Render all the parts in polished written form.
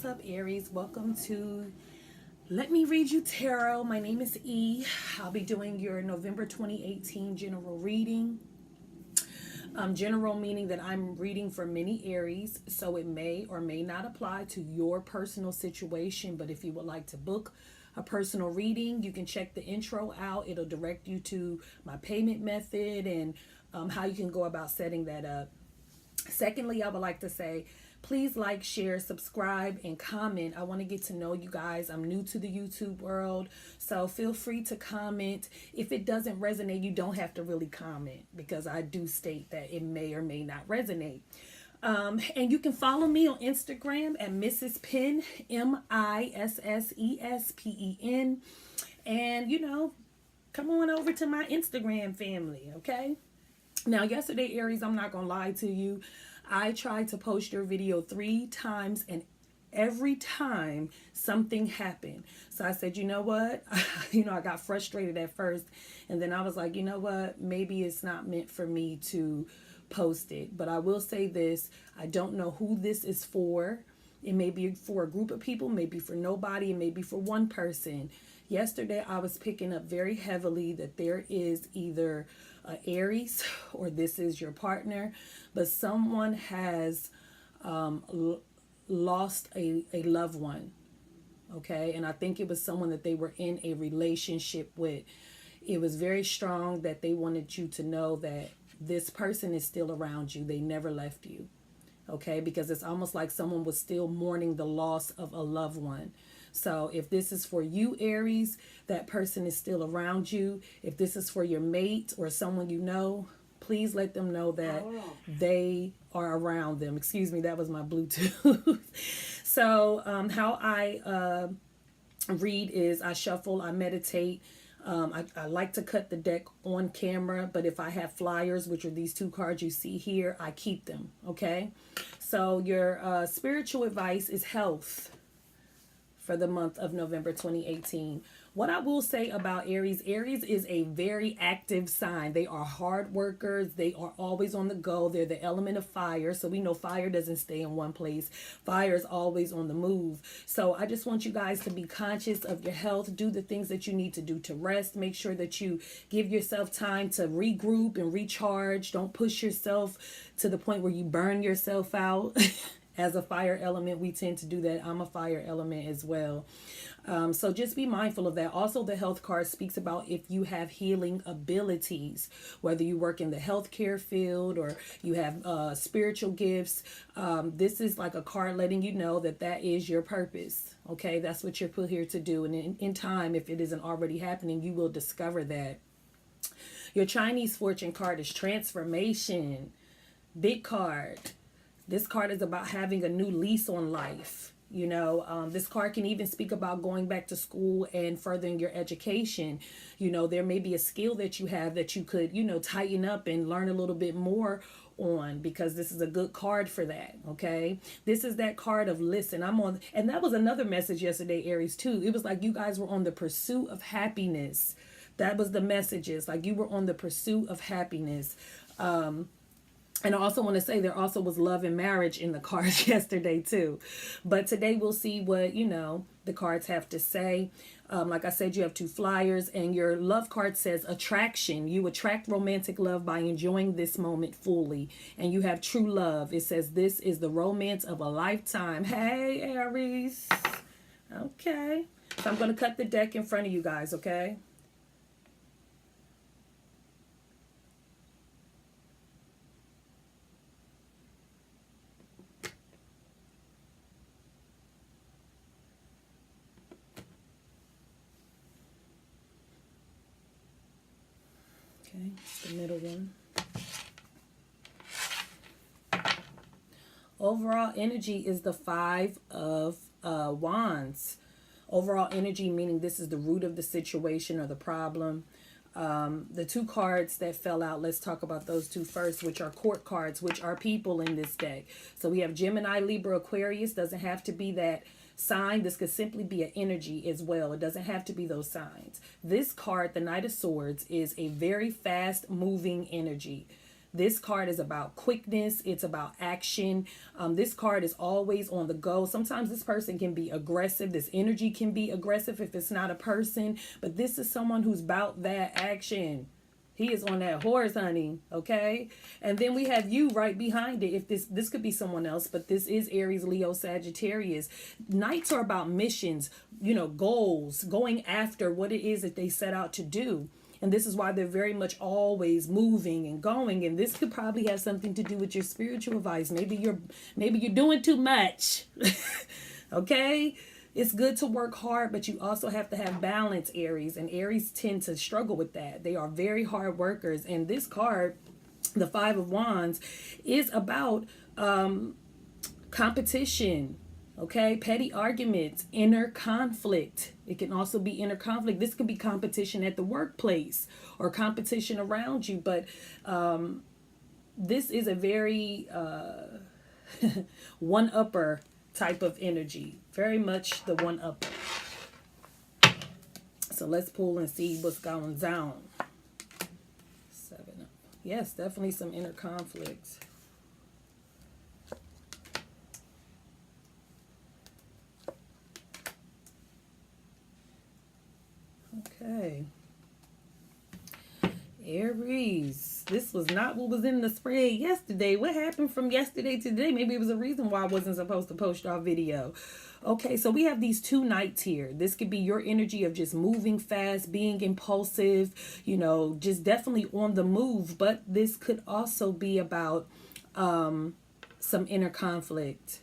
up, Aries? Welcome to Let Me Read You Tarot. My name is E. I'll be doing your November 2018 general reading. General meaning that I'm reading for many Aries, so it may or may not apply to your personal situation. But if you would like to book a personal reading, you can check the intro out. It'll direct you to my payment method and how you can go about setting that up. Secondly, I would like to say, please like, share, subscribe, and comment. I want to get to know you guys. I'm new to the YouTube world, so feel free to comment. If it doesn't resonate, you don't have to really comment because I do state that it may or may not resonate. And you can follow me on Instagram at Mrs. Penn, MISSESPEN. And, come on over to my Instagram family, okay? Now, yesterday, Aries, I'm not going to lie to you. I tried to post your video 3 times and every time something happened. So I said, you know what? I got frustrated at first. And then I was like, you know what? Maybe it's not meant for me to post it. But I will say this. I don't know who this is for. It may be for a group of people, maybe for nobody, and maybe for one person. Yesterday, I was picking up very heavily that there is either Aries or this is your partner, but someone has lost a loved one. Okay. And I think it was someone that they were in a relationship with. It was very strong that they wanted you to know that this person is still around you. They never left you. Okay. Because it's almost like someone was still mourning the loss of a loved one. So if this is for you, Aries, that person is still around you. If this is for your mate or someone you know, please let them know that they are around them. Excuse me, that was my Bluetooth. So how I read is I shuffle, I meditate. I like to cut the deck on camera, but if I have flyers, which are these 2 cards you see here, I keep them, okay? So your spiritual advice is health for the month of November 2018. What I will say about Aries is a very active sign. They are hard workers. They are always on the go. They're the element of fire. So we know fire doesn't stay in one place. Fire is always on the move. So I just want you guys to be conscious of your health. Do the things that you need to do to rest. Make sure that you give yourself time to regroup and recharge. Don't push yourself to the point where you burn yourself out. As a fire element, we tend to do that. I'm a fire element as well. So just be mindful of that. Also, the health card speaks about if you have healing abilities, whether you work in the healthcare field or you have spiritual gifts. This is like a card letting you know that that is your purpose. Okay, that's what you're put here to do. And in time, if it isn't already happening, you will discover that. Your Chinese fortune card is transformation. Big card. This card is about having a new lease on life. This card can even speak about going back to school and furthering your education. There may be a skill that you have that you could, tighten up and learn a little bit more on, because this is a good card for that. Okay. This is that card of listen, and that was another message yesterday, Aries, too. It was like you guys were on the pursuit of happiness. That was the messages. Like you were on the pursuit of happiness. And I also want to say there also was love and marriage in the cards yesterday too. But today we'll see what, the cards have to say. Like I said, you have 2 flyers and your love card says attraction. You attract romantic love by enjoying this moment fully. And you have true love. It says this is the romance of a lifetime. Hey, Aries. Okay. So I'm going to cut the deck in front of you guys, okay? Okay, it's the middle one. Overall energy is the 5 of Wands. Overall energy meaning this is the root of the situation or the problem. The 2 cards that fell out, let's talk about those 2 first, which are court cards, which are people in this deck. So we have Gemini, Libra, Aquarius. Doesn't have to be that sign. This could simply be an energy as well. It doesn't have to be those signs. This card, the Knight of Swords, is a very fast moving energy. This card is about quickness. It's about action. This card is always on the go. Sometimes this person can be aggressive. This energy can be aggressive if it's not a person. But this is someone who's about that action. He is on that horse, honey. Okay. And then we have you right behind it. If this could be someone else, but this is Aries, Leo, Sagittarius. Knights are about missions, goals, going after what it is that they set out to do. And this is why they're very much always moving and going. And this could probably have something to do with your spiritual advice. Maybe you're doing too much. Okay. It's good to work hard, but you also have to have balance, Aries. And Aries tend to struggle with that. They are very hard workers. And this card, the Five of Wands, is about competition, okay? Petty arguments, inner conflict. It can also be inner conflict. This could be competition at the workplace or competition around you. But this is a very one-upper type of energy. Very much the one-upper. So let's pull and see what's going down. 7 up. Yes, definitely some inner conflict. Okay. Aries, this was not what was in the spread yesterday. What happened from yesterday to today? Maybe it was a reason why I wasn't supposed to post our video. Okay, so we have these two knights here. This could be your energy of just moving fast, being impulsive, just definitely on the move. But this could also be about some inner conflict.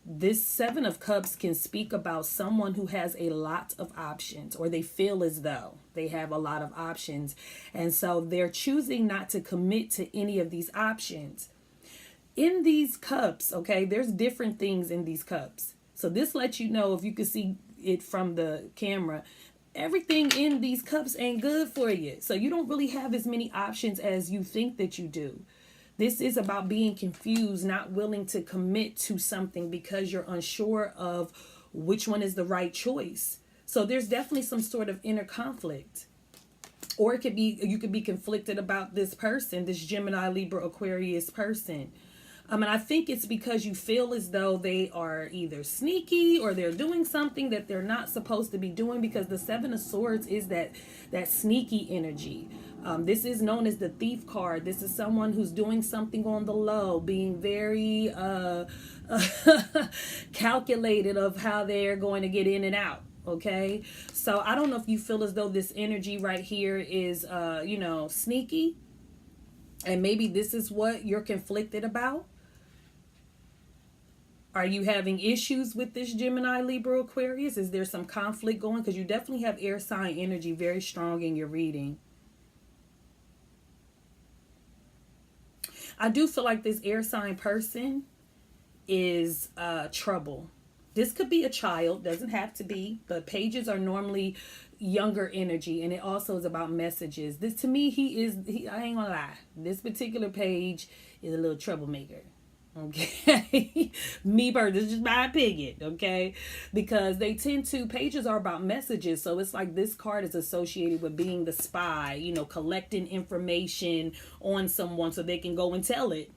This Seven of Cups can speak about someone who has a lot of options, or they feel as though they have a lot of options. And so they're choosing not to commit to any of these options. In these cups, okay, there's different things in these cups. So this lets you know, if you can see it from the camera, everything in these cups ain't good for you. So you don't really have as many options as you think that you do. This is about being confused, not willing to commit to something because you're unsure of which one is the right choice. So there's definitely some sort of inner conflict. Or it could be, you could be conflicted about this person, this Gemini, Libra, Aquarius person. And I think it's because you feel as though they are either sneaky or they're doing something that they're not supposed to be doing, because the Seven of Swords is that sneaky energy. This is known as the Thief card. This is someone who's doing something on the low, being very calculated of how they're going to get in and out. Okay, so I don't know if you feel as though this energy right here is, sneaky. And maybe this is what you're conflicted about. Are you having issues with this Gemini, Libra, Aquarius? Is there some conflict going? Because you definitely have air sign energy very strong in your reading. I do feel like this air sign person is trouble. This could be a child, doesn't have to be, but pages are normally younger energy, and it also is about messages. This, to me, I ain't gonna lie, this particular page is a little troublemaker. Okay. Me personally, this is just my opinion, okay? Because pages are about messages. So it's like this card is associated with being the spy, collecting information on someone so they can go and tell it,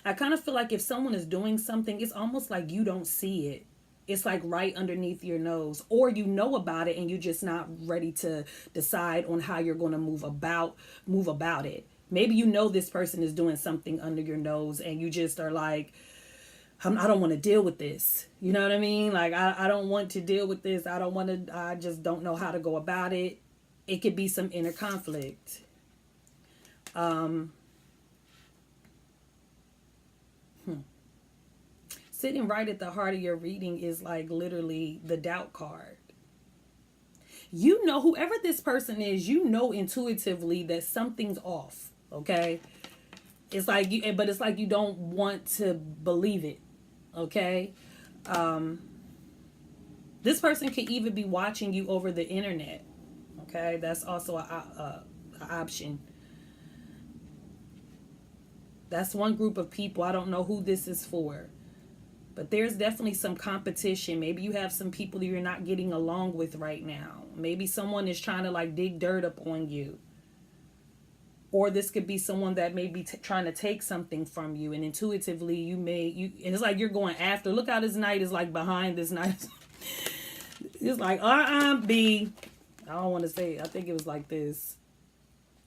I kind of feel like if someone is doing something, it's almost like you don't see it. It's like right underneath your nose, or you know about it and you're just not ready to decide on how you're going to move about it. Maybe this person is doing something under your nose and you just are like, I don't want to deal with this. You know what I mean? Like, I don't want to deal with this. I just don't know how to go about it. It could be some inner conflict. Sitting right at the heart of your reading is like literally the doubt card. Whoever this person is, intuitively that something's off. Okay. It's like but it's like you don't want to believe it. Okay. This person could even be watching you over the internet. Okay. That's also an option. That's one group of people. I don't know who this is for. But there's definitely some competition. Maybe you have some people that you're not getting along with right now. Maybe someone is trying to like dig dirt up on you. Or this could be someone that may be trying to take something from you, and intuitively and it's like you're going after. Look how this knight is like behind this knight. It's like, B. I don't want to say it. I think it was like this.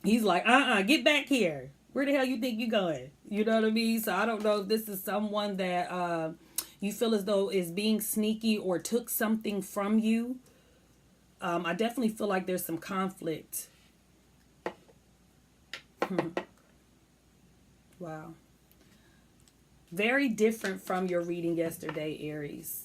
He's like, get back here. Where the hell you think you going? You know what I mean? So I don't know if this is someone that you feel as though is being sneaky or took something from you. I definitely feel like there's some conflict. Wow. Very different from your reading yesterday, Aries.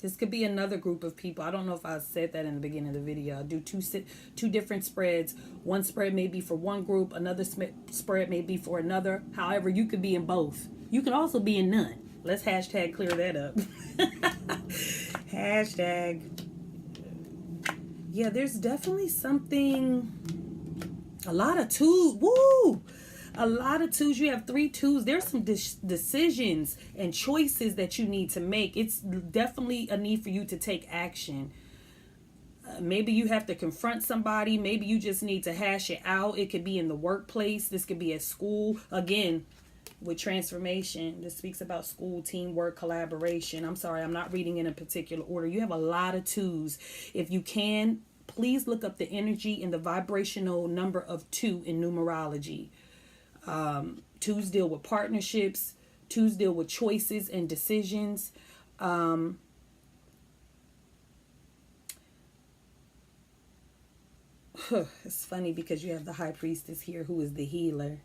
This could be another group of people. I don't know if I said that in the beginning of the video. I'll do two different spreads. One spread may be for one group. Another spread may be for another. However, you could be in both. You could also be in none. Let's hashtag clear that up. Hashtag. Yeah, there's definitely something. A lot of twos. Woo! A lot of twos. You have 3 twos. There's some decisions and choices that you need to make. It's definitely a need for you to take action. Maybe you have to confront somebody. Maybe you just need to hash it out. It could be in the workplace. This could be at school. Again, with transformation, this speaks about school, teamwork, collaboration. I'm sorry, I'm not reading in a particular order. You have a lot of twos. If you can, please look up the energy and the vibrational number of 2 in numerology. Twos deal with partnerships. Twos deal with choices and decisions. It's funny because you have the High Priestess here who is the healer.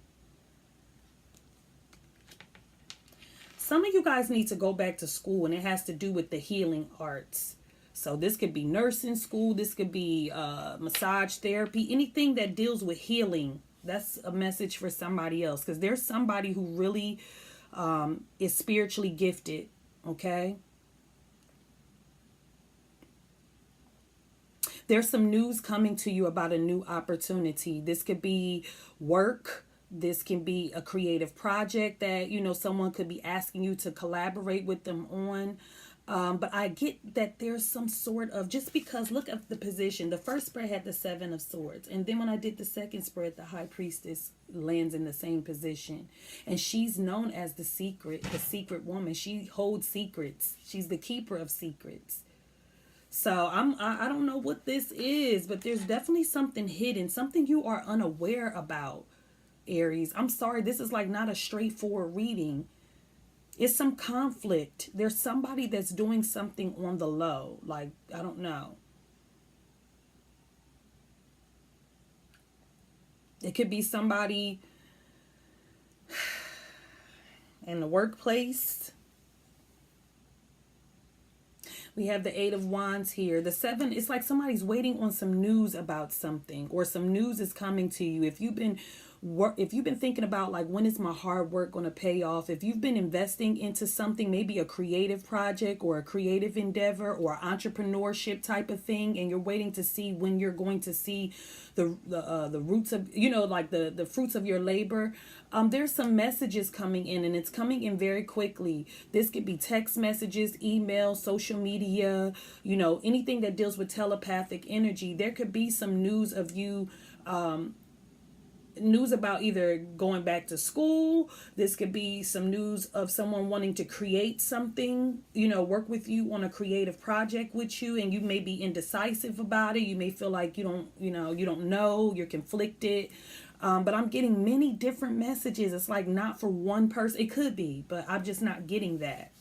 Some of you guys need to go back to school, and it has to do with the healing arts. So this could be nursing school. This could be massage therapy. Anything that deals with healing. That's a message for somebody else, because there's somebody who really is spiritually gifted. Okay. There's some news coming to you about a new opportunity. This could be work. This can be a creative project that, someone could be asking you to collaborate with them on. But I get that there's some sort of, just because look at the position. The first spread had the 7 of Swords. And then when I did the second spread, the High Priestess lands in the same position. And she's known as the secret woman. She holds secrets. She's the keeper of secrets. So I don't know what this is, but there's definitely something hidden, something you are unaware about, Aries. I'm sorry, this is like not a straightforward reading. It's some conflict. There's somebody that's doing something on the low. Like, I don't know. It could be somebody in the workplace. We have the 8 of Wands here. The 7, it's like somebody's waiting on some news about something, or some news is coming to you. If you've been thinking about like, when is my hard work going to pay off? If you've been investing into something, maybe a creative project or a creative endeavor or entrepreneurship type of thing, and you're waiting to see when you're going to see the roots of, like the fruits of your labor. There's some messages coming in, and it's coming in very quickly. This could be text messages, email, social media, anything that deals with telepathic energy. There could be some news of you, news about either going back to school. This could be some news of someone wanting to create something, work with you on a creative project with you, and you may be indecisive about it. You may feel like you don't know, you're conflicted. But I'm getting many different messages. It's like not for one person. It could be, but I'm just not getting that.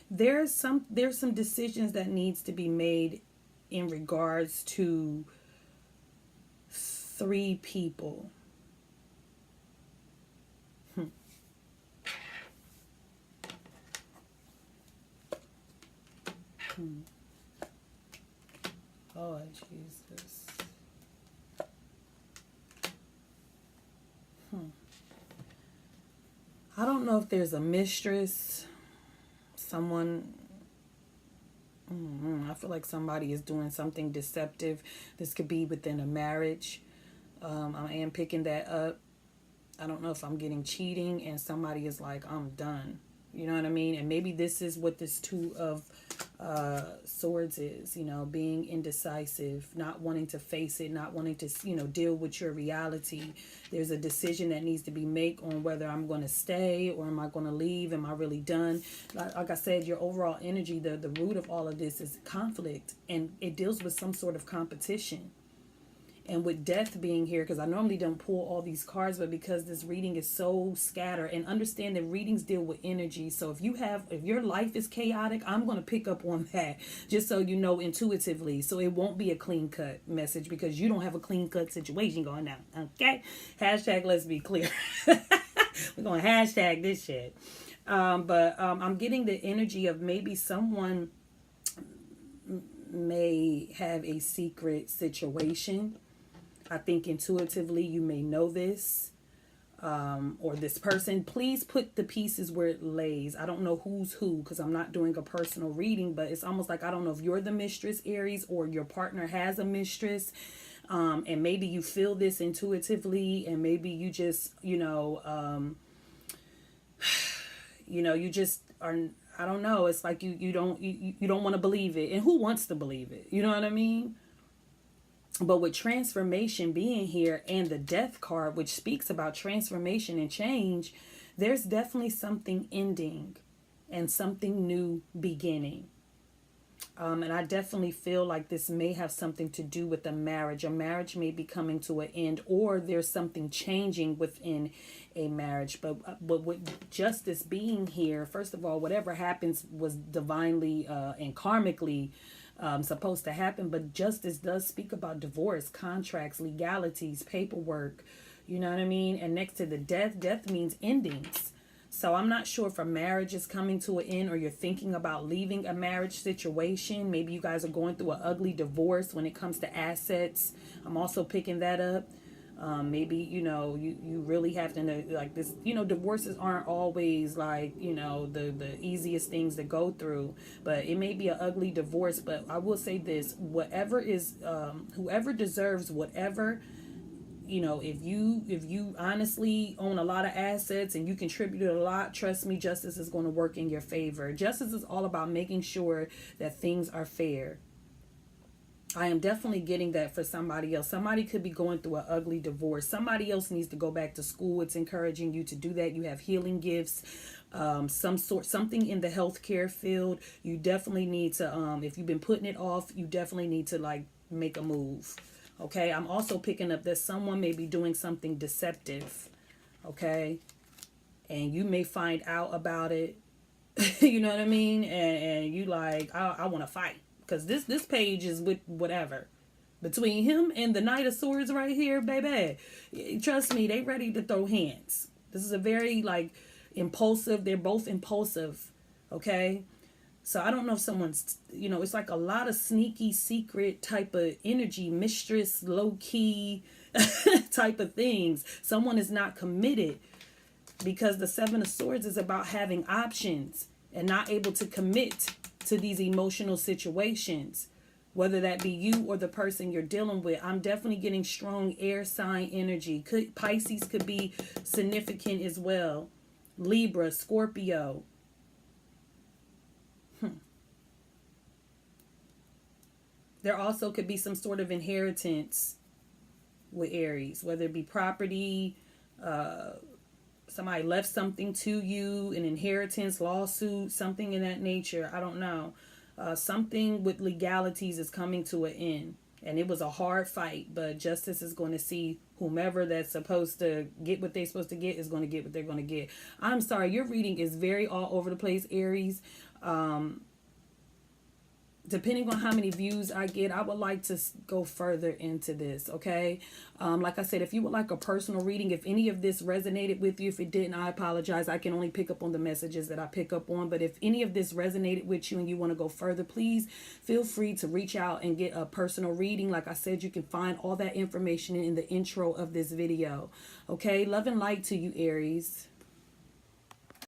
There's some decisions that needs to be made in regards to 3 people. Oh, Jesus. I don't know if there's a mistress, someone. I feel like somebody is doing something deceptive. This could be within a marriage. I am picking that up. I don't know if I'm getting cheating and somebody is like, I'm done. You know what I mean? And maybe this is what this Two of Swords is, you know, being indecisive, not wanting to face it, not wanting to, you know, deal with your reality. There's a decision that needs to be made on whether I'm going to stay or am I going to leave? Am I really done? Like I said, your overall energy, the root of all of this is conflict, and it deals with some sort of competition. And with death being here, because I normally don't pull all these cards, but because this reading is so scattered, and understand that readings deal with energy. So if your life is chaotic, I'm going to pick up on that just so you know intuitively. So it won't be a clean cut message because you don't have a clean cut situation going on. Okay. Hashtag let's be clear. We're going to hashtag this shit. But I'm getting the energy of maybe someone may have a secret situation. I think intuitively you may know this, or this person. Please put the pieces where it lays. I don't know who's who because I'm not doing a personal reading, but it's almost like I don't know if you're the mistress, Aries, or your partner has a mistress. And maybe you feel this intuitively, and maybe you just, you just are. I don't know. It's like you don't want to believe it, and who wants to believe it? You know what I mean? But with transformation being here and the death card, which speaks about transformation and change, there's definitely something ending and something new beginning. And I definitely feel like this may have something to do with a marriage. A marriage may be coming to an end, or there's something changing within a marriage. But with justice being here, first of all, whatever happens was divinely and karmically supposed to happen. But justice does speak about divorce, contracts, legalities, paperwork. You know what I mean? And next to the death means endings. So I'm not sure if a marriage is coming to an end or you're thinking about leaving a marriage situation. Maybe you guys are going through an ugly divorce when it comes to assets. I'm also picking that up. Maybe, you really have to, like this, divorces aren't always like, the easiest things to go through, but it may be an ugly divorce. But I will say this, whoever deserves whatever, if you honestly own a lot of assets and you contributed a lot, trust me, justice is going to work in your favor. Justice is all about making sure that things are fair. I am definitely getting that for somebody else. Somebody could be going through an ugly divorce. Somebody else needs to go back to school. It's encouraging you to do that. You have healing gifts, something in the healthcare field. You definitely need to, if you've been putting it off, you definitely need to like make a move. Okay, I'm also picking up that someone may be doing something deceptive. Okay, and you may find out about it. You know what I mean? And you like, I want to fight. Because this page is with whatever. Between him and the Knight of Swords right here, baby. Trust me, they ready to throw hands. This is a very, like, impulsive. They're both impulsive. Okay? So I don't know if someone's, it's like a lot of sneaky, secret type of energy. Mistress, low-key type of things. Someone is not committed. Because the Seven of Swords is about having options and not able to commit to these emotional situations, whether that be you or the person you're dealing with. I'm definitely getting strong air sign energy. Pisces could be significant as well. Libra, Scorpio. There also could be some sort of inheritance with Aries, whether it be property, somebody left something to you, an inheritance, lawsuit, something in that nature. I don't know. Something with legalities is coming to an end. And it was a hard fight, but justice is going to see whomever that's supposed to get what they're supposed to get is going to get what they're going to get. I'm sorry, your reading is very all over the place, Aries. Depending on how many views I get, I would like to go further into this, okay? Like I said, if you would like a personal reading, if any of this resonated with you, if it didn't, I apologize. I can only pick up on the messages that I pick up on. But if any of this resonated with you and you want to go further, please feel free to reach out and get a personal reading. Like I said, you can find all that information in the intro of this video, okay? Love and light to you, Aries.